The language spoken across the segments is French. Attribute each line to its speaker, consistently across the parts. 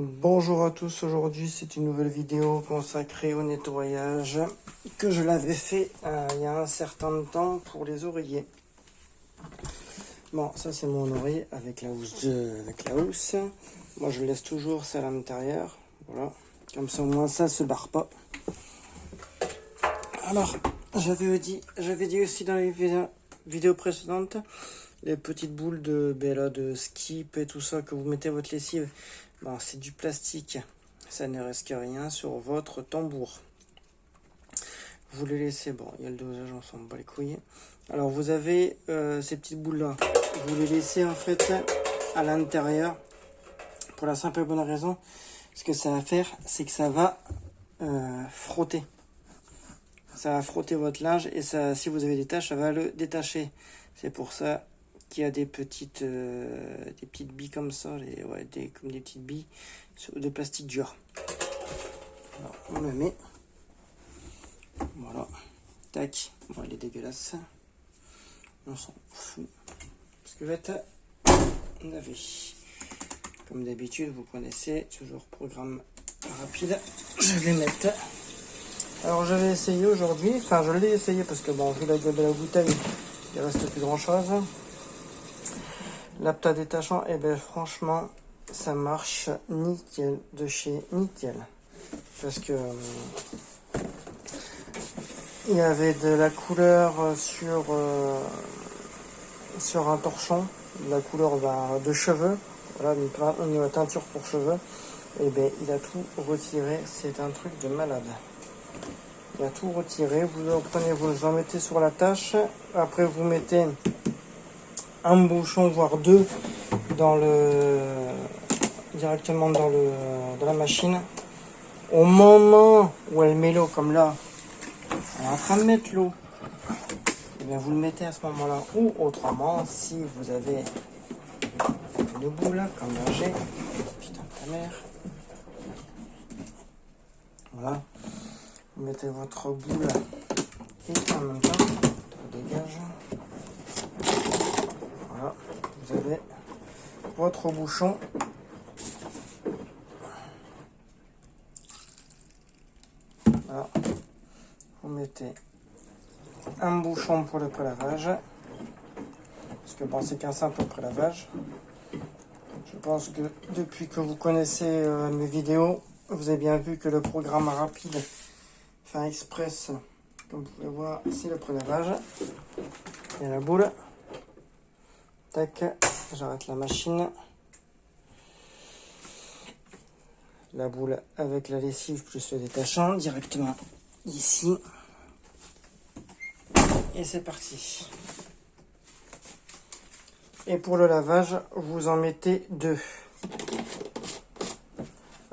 Speaker 1: Bonjour à tous, aujourd'hui c'est une nouvelle vidéo consacrée au nettoyage que je l'avais fait il y a un certain temps pour les oreillers. Bon, ça c'est mon oreiller avec la housse. Moi je laisse toujours ça à l'intérieur, voilà, comme ça au moins ça se barre pas. Alors, j'avais dit aussi dans les vidéos précédentes, les petites boules de skip et tout ça que vous mettez votre lessive, bon, c'est du plastique, ça ne risque rien sur votre tambour. Vous les laissez, bon, il y a le dosage, on s'en bat les couilles. Alors vous avez ces petites boules là, vous les laissez en fait à l'intérieur pour la simple et bonne raison, ce que ça va faire, c'est que ça va frotter. Ça va frotter votre linge et ça, si vous avez des taches, ça va le détacher. C'est pour ça qu'il y a des petites billes comme ça, comme des petites billes de plastique dur. Alors, on le met. Voilà. Tac. Bon, il est dégueulasse. On s'en fout. Parce que je vais être lavé. Comme d'habitude, vous connaissez, toujours programme rapide. Je vais mettre. Alors je vais essayer aujourd'hui, enfin je l'ai essayé parce que bon, vu la gueule de la bouteille, il reste plus grand chose. L'apta détachant, et ben franchement, ça marche nickel, de chez nickel. Parce que il y avait de la couleur sur un torchon, de la couleur de cheveux, voilà, une teinture pour cheveux. Et ben il a tout retiré, c'est un truc de malade. Il a tout retiré, vous en prenez, vous en mettez sur la tâche, après vous mettez un bouchon voire deux directement dans la machine. Au moment où elle met l'eau, comme là, elle est en train de mettre l'eau, et bien vous le mettez à ce moment-là, ou autrement, si vous avez une boule, comme là j'ai, putain de ta mère, voilà. Vous mettez votre boule et en même temps, on dégage. Voilà, vous avez votre bouchon. Voilà. Vous mettez un bouchon pour le prélavage. Parce que bon, c'est qu'un simple prélavage. Je pense que depuis que vous connaissez mes vidéos, vous avez bien vu que le programme rapide, enfin express, comme vous pouvez voir, c'est le prélavage. Il y a la boule. Tac, j'arrête la machine. La boule avec la lessive plus le détachant directement ici. Et c'est parti. Et pour le lavage, vous en mettez deux.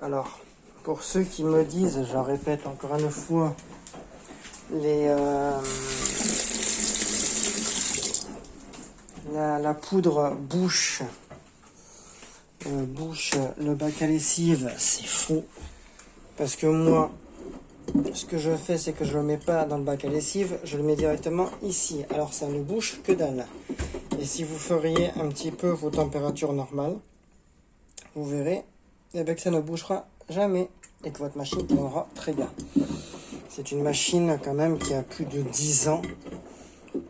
Speaker 1: Alors, pour ceux qui me disent, je répète encore une fois, la poudre bouche le bac à lessive, c'est faux. Parce que moi, ce que je fais, c'est que je le mets pas dans le bac à lessive, je le mets directement ici. Alors ça ne bouche que dalle. Et si vous feriez un petit peu vos températures normales, vous verrez que ça ne bougera jamais et que votre machine tournera très bien. C'est une machine quand même qui a plus de 10 ans,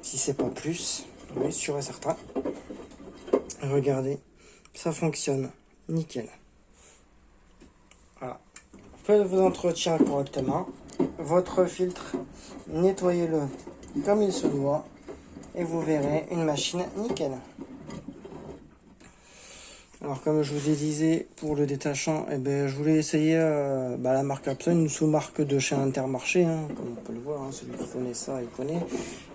Speaker 1: si c'est pas plus, oui, sûr et certain. Regardez, ça fonctionne nickel. Voilà. Faites vos entretiens correctement. Votre filtre, nettoyez-le comme il se doit. Et vous verrez une machine nickel. Alors comme je vous ai disais, pour le détachant, je voulais essayer la marque Epson, une sous-marque de chez Intermarché, hein, comme on peut le voir, hein, celui qui connaît ça, il connaît.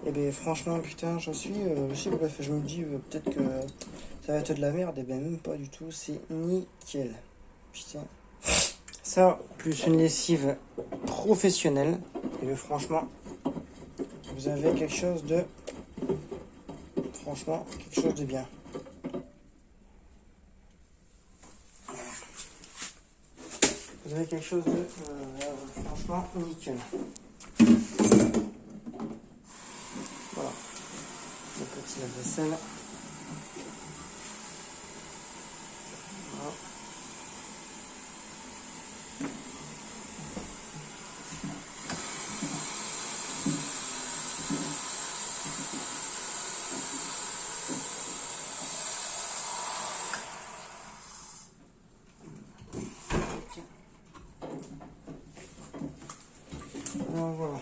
Speaker 1: Et franchement, putain, je me dis peut-être que ça va être de la merde, et même pas du tout, c'est nickel. Putain. Ça, plus une lessive professionnelle, et franchement, vous avez quelque chose de... Franchement, quelque chose de bien. Vous avez quelque chose de franchement nickel. Voilà. Le petit lave-vaisselle. Voilà. Voilà.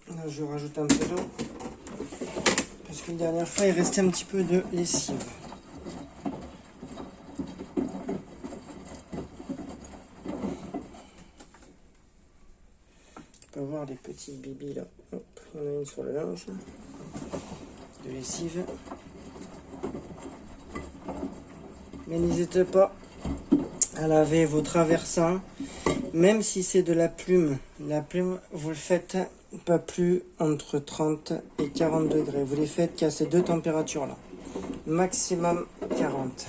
Speaker 1: Là, je rajoute un peu d'eau parce que la dernière fois il restait un petit peu de lessive. On peut voir les petites bibis là. Hop, il y en a une sur le linge de lessive. Mais n'hésitez pas à laver vos traversins, même si c'est de la plume. La plume, vous le faites pas plus entre 30 et 40 degrés. Vous les faites qu'à ces deux températures-là. Maximum 40.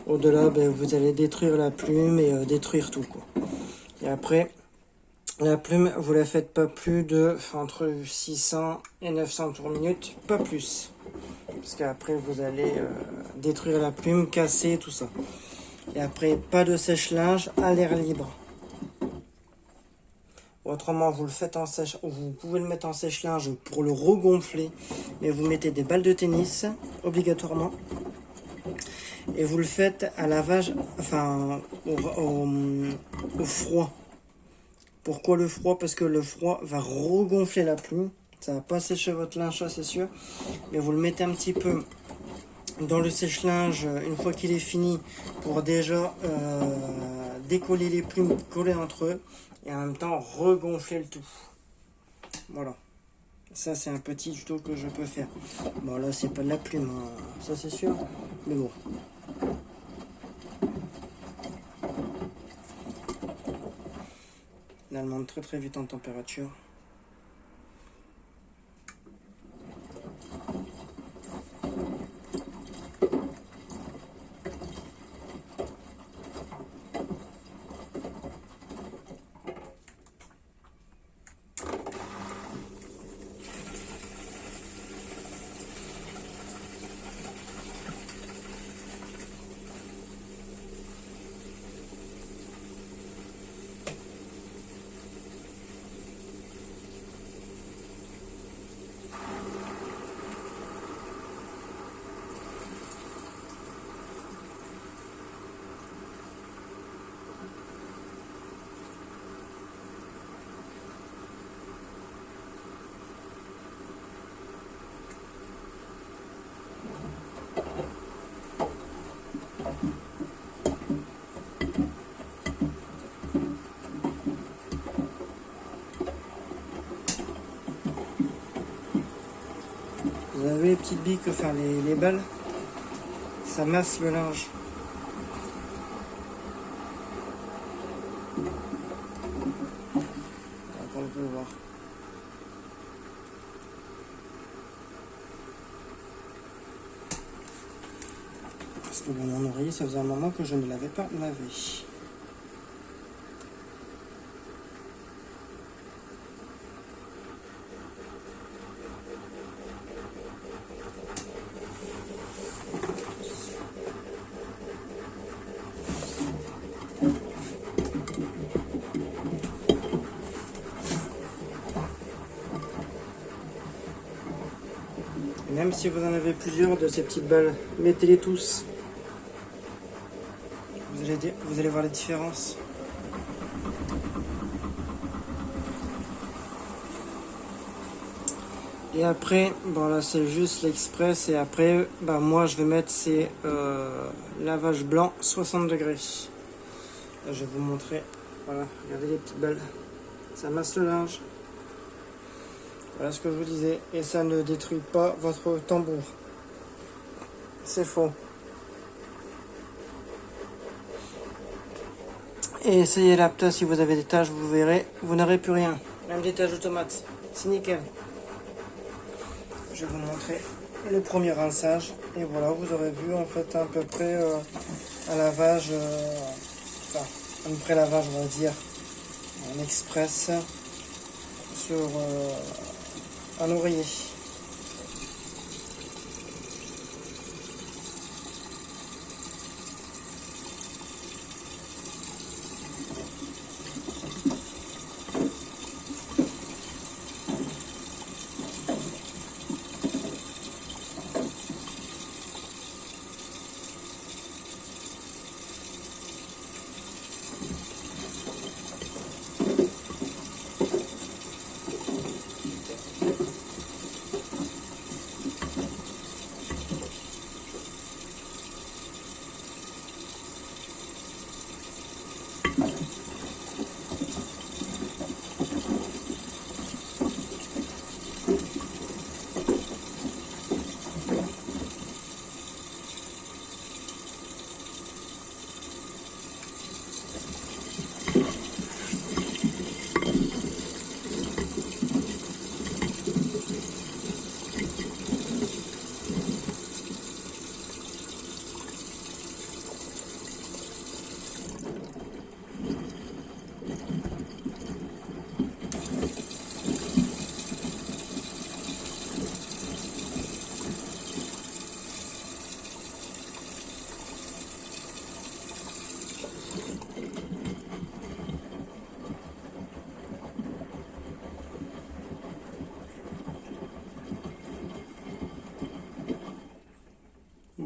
Speaker 1: Au-delà, ben, vous allez détruire la plume et détruire tout, quoi. Et après, la plume, vous la faites pas plus de entre 600 et 900 tours minute, pas plus. Parce qu'après, vous allez détruire la plume, casser, tout ça. Et après, pas de sèche-linge à l'air libre. Autrement, vous le faites en sèche, vous pouvez le mettre en sèche-linge pour le regonfler, mais vous mettez des balles de tennis obligatoirement et vous le faites à lavage, enfin au froid. Pourquoi le froid? Parce que le froid va regonfler la plume, ça va pas sécher votre linge, c'est sûr, mais vous le mettez un petit peu dans le sèche-linge une fois qu'il est fini pour déjà décoller les plumes, coller entre eux. Et en même temps regonfler le tout. Voilà. Ça c'est un petit tuto que je peux faire. Bon là c'est pas de la plume, hein. Ça c'est sûr. Mais bon. Elle monte très très vite en température. Vous avez les petites billes que faire les balles, ça masse le linge. Donc on peut voir. Parce que mon oreiller, ça faisait un moment que je ne l'avais pas lavé. Et même si vous en avez plusieurs de ces petites balles, mettez-les tous. Vous allez voir les différences. Et après, bon là c'est juste l'express. Et après, bah, moi je vais mettre ces lavage blanc 60 degrés. Là, je vais vous montrer. Voilà, regardez les petites balles. Ça masse le linge. Voilà ce que je vous disais. Et ça ne détruit pas votre tambour. C'est faux. Et essayez l'Apta si vous avez des taches, vous verrez, vous n'aurez plus rien. Même des taches de tomates. C'est nickel. Je vais vous montrer le premier rinçage. Et voilà, vous aurez vu en fait à peu près un lavage, enfin un pré-lavage on va dire, en express sur un oreiller.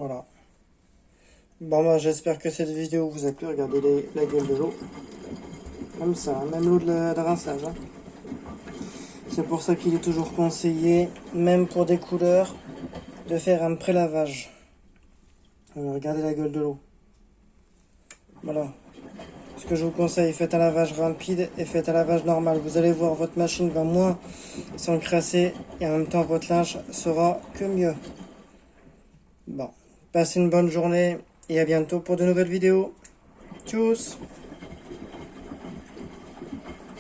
Speaker 1: Voilà. Bon, moi, j'espère que cette vidéo vous a plu. Regardez la gueule de l'eau. Comme ça, hein, même l'eau de rinçage. Hein. C'est pour ça qu'il est toujours conseillé, même pour des couleurs, de faire un pré-lavage. Regardez la gueule de l'eau. Voilà. Ce que je vous conseille, faites un lavage rapide et faites un lavage normal. Vous allez voir, votre machine va moins s'encrasser et en même temps, votre linge sera que mieux. Bon, passez une bonne journée et à bientôt pour de nouvelles vidéos. Tchuss!